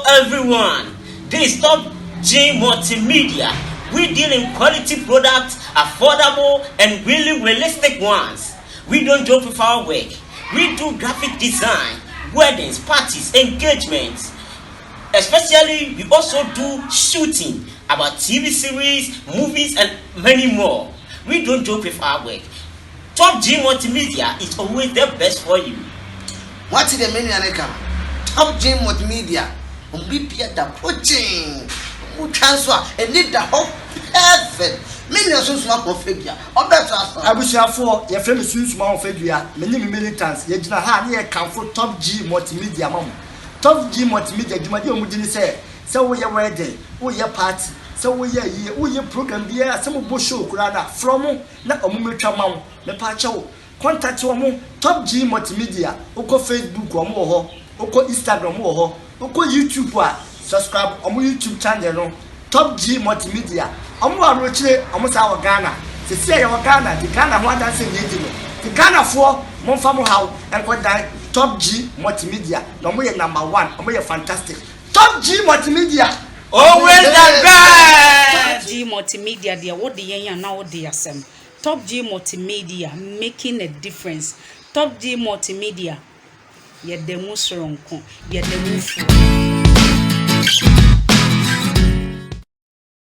everyone. This is Top G Multimedia. We deal in quality products, affordable and really realistic ones. We don't joke with our work. We do graphic design, weddings, parties, engagements. Especially, we also do shooting about TV series, movies, and many more. We don't joke with our work. Top G Multimedia is always the best for you. What's the menu, Aneka? Top G Multimedia. We be at the coaching. We transfer and need the whole perfect. Millions of small figure. Or better, I wish you for your famous small figure. Many militants. Yet, you come for Top G Multimedia, mom. Top G Multimedia, you might only say, so we are wedding, we are party, so we are program here, some bush show, from not a moment, the patcho. Contact your Top G Multimedia, Oko Facebook or more, Oko Instagram or Oko YouTube, subscribe on my YouTube channel, Top G Multimedia. I'm more richly, almost our Ghana. To say our Ghana, the Ghana one that's in the Ghana for Monfamo How and what that Top G Multimedia. No more number one, and we are fantastic. Top G Multimedia. Always the best. Top G Multimedia, dear, what the young now, dear Sam. Top G Multimedia, making a difference. Top G Multimedia, you're the most strong, you're the most.